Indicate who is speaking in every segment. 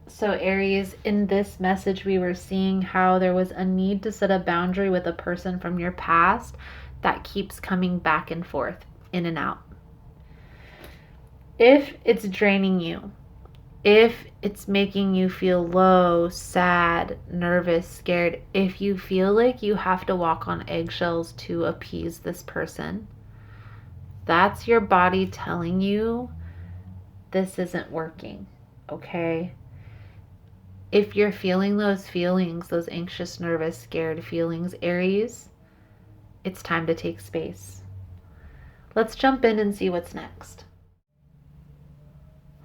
Speaker 1: So Aries, in this message, we were seeing how there was a need to set a boundary with a person from your past that keeps coming back and forth, in and out. If it's draining you, if it's making you feel low, sad, nervous, scared, if you feel like you have to walk on eggshells to appease this person, that's your body telling you this isn't working, okay? If you're feeling those feelings, those anxious, nervous, scared feelings, Aries, it's time to take space. Let's jump in and see what's next.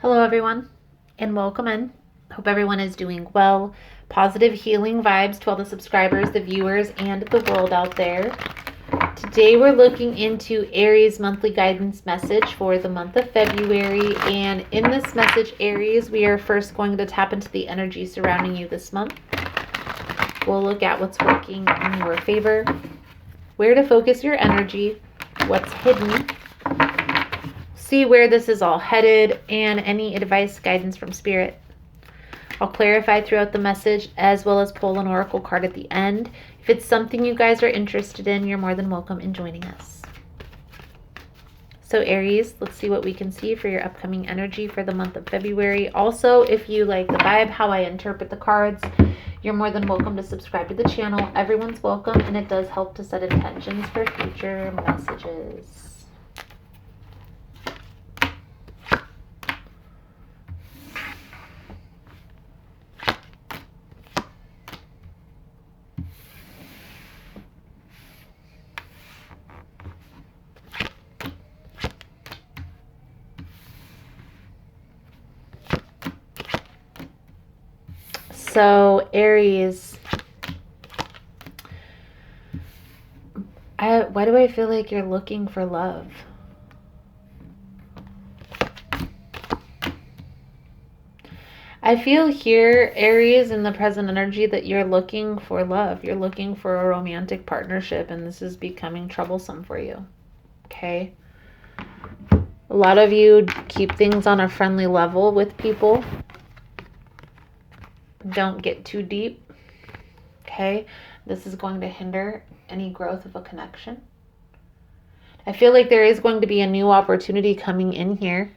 Speaker 1: Hello, everyone, and welcome in. Hope everyone is doing well. Positive healing vibes to all the subscribers, the viewers, and the world out there. Today we're looking into Aries monthly guidance message for the month of February. And in this message, Aries, we are first going to tap into the energy surrounding you this month. We'll look at what's working in your favor, where to focus your energy, what's hidden, see where this is all headed, and any advice, guidance from Spirit. I'll clarify throughout the message as well as pull an oracle card at the end. If it's something you guys are interested in, you're more than welcome in joining us. So Aries, let's see what we can see for your upcoming energy for the month of February. Also, if you like the vibe, how I interpret the cards, you're more than welcome to subscribe to the channel. Everyone's welcome, and it does help to set intentions for future messages. So Aries, why do I feel like you're looking for love? I feel here, Aries, in the present energy, that you're looking for love. You're looking for a romantic partnership, and this is becoming troublesome for you. Okay? A lot of you keep things on a friendly level with people. Don't get too deep. Okay? This is going to hinder any growth of a connection. I feel like there is going to be a new opportunity coming in here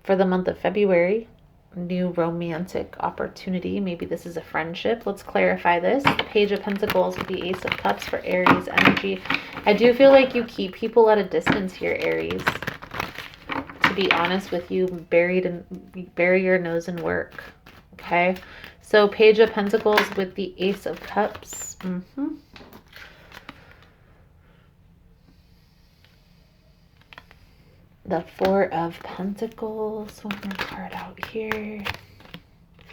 Speaker 1: for the month of February. New romantic opportunity. Maybe this is a friendship. Let's clarify this. The Page of Pentacles with the Ace of Cups for Aries energy. I do feel like you keep people at a distance here, Aries. To be honest with you, bury your nose in work. Okay? So Page of Pentacles with the Ace of Cups. The Four of Pentacles. One more card out here.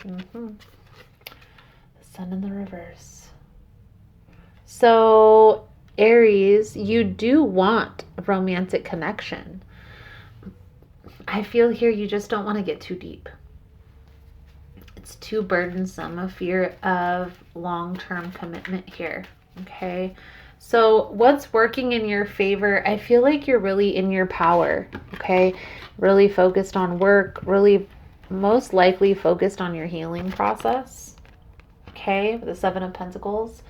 Speaker 1: The Sun in the reverse. So, Aries, you do want a romantic connection. I feel here you just don't want to get too deep. It's too burdensome, a fear of long-term commitment here. Okay? So what's working in your favor? I feel like you're really in your power, okay? Really focused on work, really most likely focused on your healing process, okay? The Seven of Pentacles,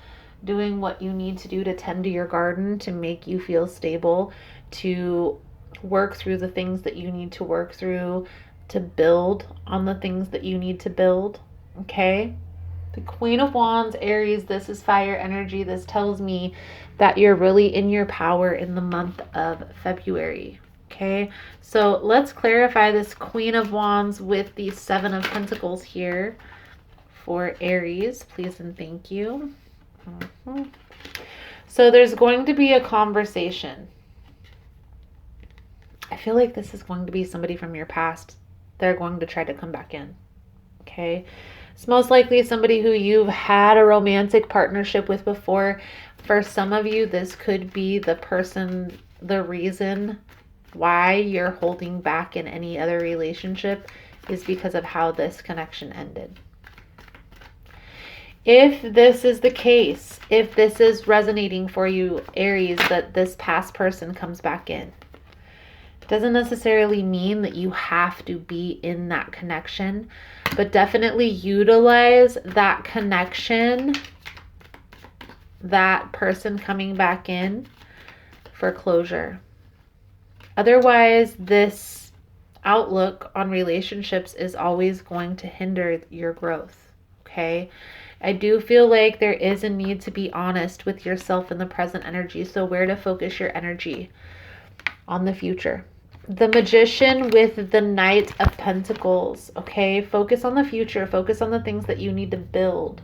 Speaker 1: doing what you need to do to tend to your garden, to make you feel stable, to work through the things that you need to work through, to build on the things that you need to build, okay? The Queen of Wands, Aries, this is fire energy. This tells me that you're really in your power in the month of February. Okay, so let's clarify this Queen of Wands with the Seven of Pentacles here for Aries, please and thank you. So there's going to be a conversation. I feel like this is going to be somebody from your past. They're going to try to come back in. Okay. It's most likely somebody who you've had a romantic partnership with before. For some of you, this could be the person, the reason why you're holding back in any other relationship is because of how this connection ended. If this is the case, if this is resonating for you, Aries, that this past person comes back in, Doesn't necessarily mean that you have to be in that connection, but definitely utilize that connection, that person coming back in, for closure. Otherwise, this outlook on relationships is always going to hinder your growth, okay? I do feel like there is a need to be honest with yourself in the present energy. So where to focus your energy? On the future. The Magician with the Knight of Pentacles, okay? Focus on the future. Focus on the things that you need to build.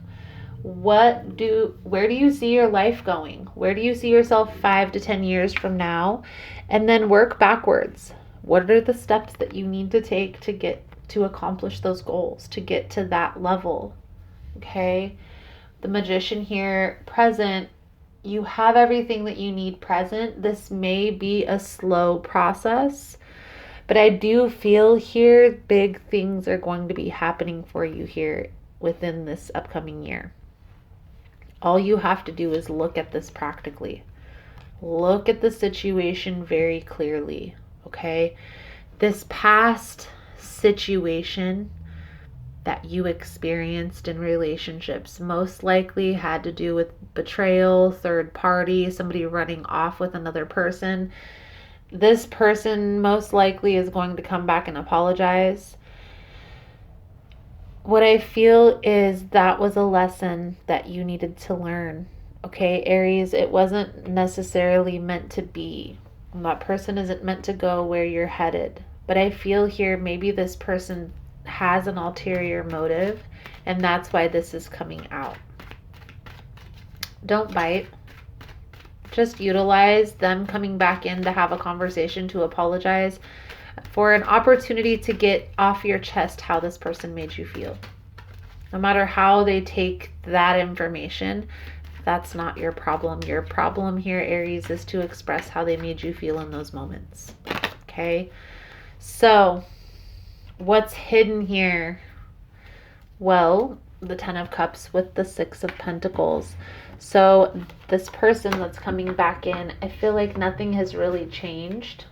Speaker 1: Where do you see your life going? Where do you see yourself 5 to 10 years from now? And then work backwards. What are the steps that you need to take to get to accomplish those goals, to get to that level? Okay? The Magician here, present. You have everything that you need present. This may be a slow process, but I do feel here big things are going to be happening for you here within this upcoming year. All you have to do is look at this practically. Look at the situation very clearly, okay? This past situation that you experienced in relationships most likely had to do with betrayal, third party, somebody running off with another person. This person most likely is going to come back and apologize. What I feel is that was a lesson that you needed to learn. Okay, Aries, it wasn't necessarily meant to be. That person isn't meant to go where you're headed. But I feel here maybe this person has an ulterior motive, and that's why this is coming out. Don't bite. Just utilize them coming back in to have a conversation, to apologize, for an opportunity to get off your chest how this person made you feel. No matter how they take that information, that's not your problem. Your problem here, Aries, is to express how they made you feel in those moments. Okay? So, what's hidden here? Well, the Ten of Cups with the Six of Pentacles. So this person that's coming back in, I feel like nothing has really changed.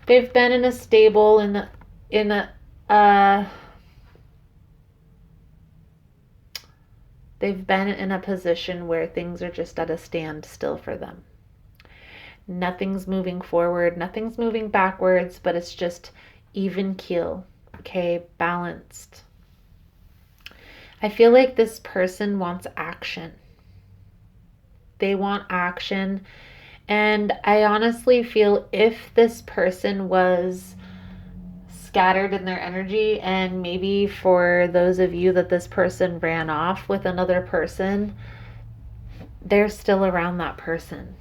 Speaker 1: They've been in a stable, they've been in a position where things are just at a standstill for them. Nothing's moving forward, nothing's moving backwards, but it's just even keel, okay, balanced. I feel like this person wants action. They want action. And I honestly feel if this person was scattered in their energy, and maybe for those of you that this person ran off with another person, they're still around that person.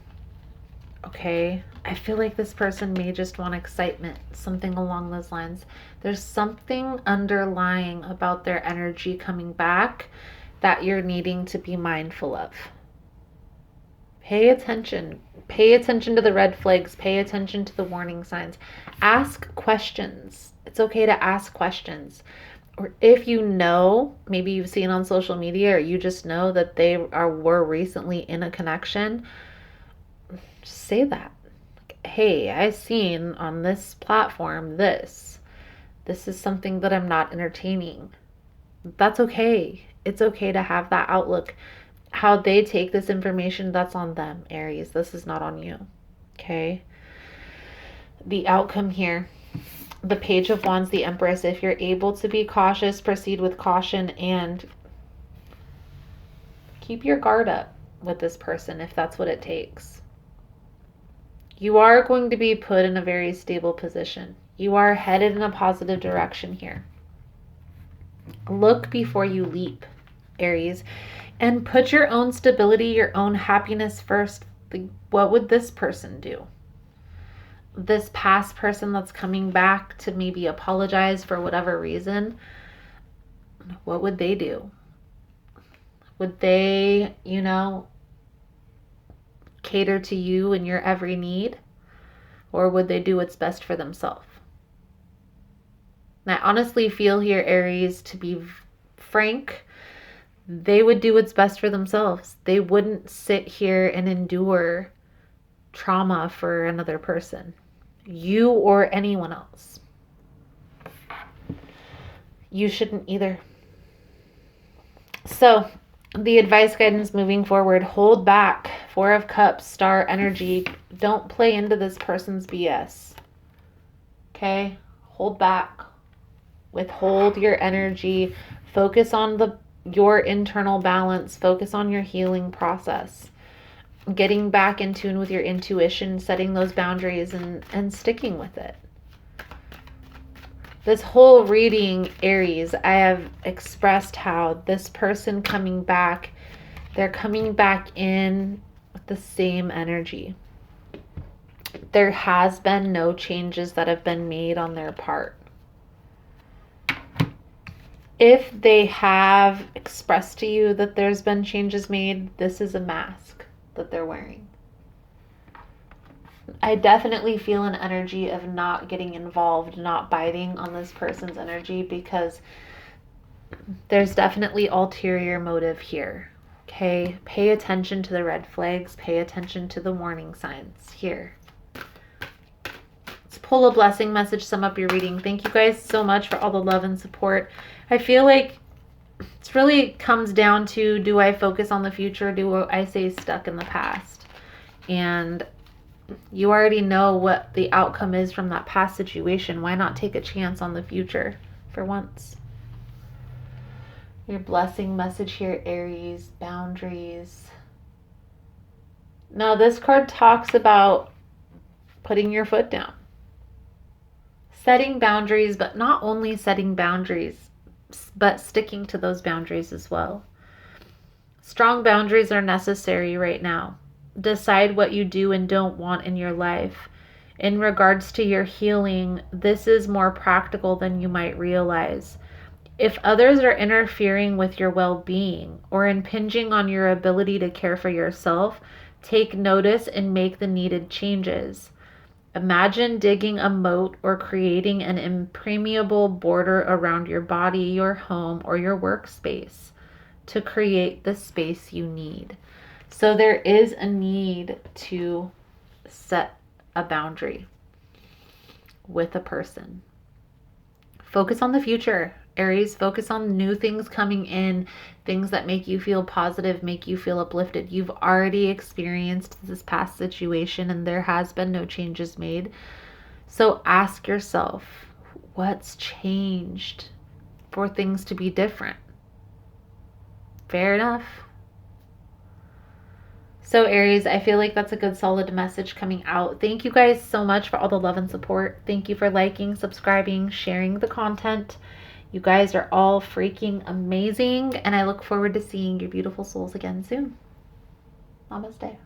Speaker 1: Okay? I feel like this person may just want excitement, something along those lines. There's something underlying about their energy coming back that you're needing to be mindful of. Pay attention. Pay attention to the red flags. Pay attention to the warning signs. Ask questions. It's okay to ask questions. Or if you know, maybe you've seen on social media, or you just know that they were recently in a connection, just say that. Hey, I've seen on this platform this. This is something that I'm not entertaining. That's okay. It's okay to have that outlook. How they take this information, that's on them, Aries. This is not on you. Okay? The outcome here. The Page of Wands, the Empress. If you're able to be cautious, proceed with caution, and keep your guard up with this person if that's what it takes. You are going to be put in a very stable position. You are headed in a positive direction here. Look before you leap, Aries, and put your own stability, your own happiness first. What would this person do? This past person that's coming back to maybe apologize for whatever reason, what would they do? Would they, cater to you and your every need? Or would they do what's best for themselves? And I honestly feel here, Aries, to be frank, they would do what's best for themselves. They wouldn't sit here and endure trauma for another person. you or anyone else. You shouldn't either. So, the advice guidance moving forward, hold back. 4 of Cups, Star energy. Don't play into this person's BS. Okay? Hold back. Withhold your energy. Focus on your internal balance. Focus on your healing process. Getting back in tune with your intuition, setting those boundaries and sticking with it. This whole reading, Aries, I have expressed how this person coming back, they're coming back in with the same energy. There has been no changes that have been made on their part. If they have expressed to you that there's been changes made, this is a mask that they're wearing. I definitely feel an energy of not getting involved, not biting on this person's energy, because there's definitely ulterior motive here. Okay? Pay attention to the red flags. Pay attention to the warning signs here. Let's pull a blessing message, sum up your reading. Thank you guys so much for all the love and support. I feel like it really comes down to, do I focus on the future? Do I stay stuck in the past? And you already know what the outcome is from that past situation. Why not take a chance on the future for once? Your blessing message here, Aries, boundaries. Now, this card talks about putting your foot down. Setting boundaries, but not only setting boundaries, but sticking to those boundaries as well. Strong boundaries are necessary right now. Decide what you do and don't want in your life. In regards to your healing, this is more practical than you might realize. If others are interfering with your well-being or impinging on your ability to care for yourself, take notice and make the needed changes. Imagine digging a moat or creating an impermeable border around your body, your home, or your workspace to create the space you need. So there is a need to set a boundary with a person. Focus on the future, Aries. Focus on new things coming in, things that make you feel positive, make you feel uplifted. You've already experienced this past situation and there has been no changes made. So ask yourself, what's changed for things to be different? Fair enough. So Aries, I feel like that's a good solid message coming out. Thank you guys so much for all the love and support. Thank you for liking, subscribing, sharing the content. You guys are all freaking amazing, and I look forward to seeing your beautiful souls again soon. Namaste.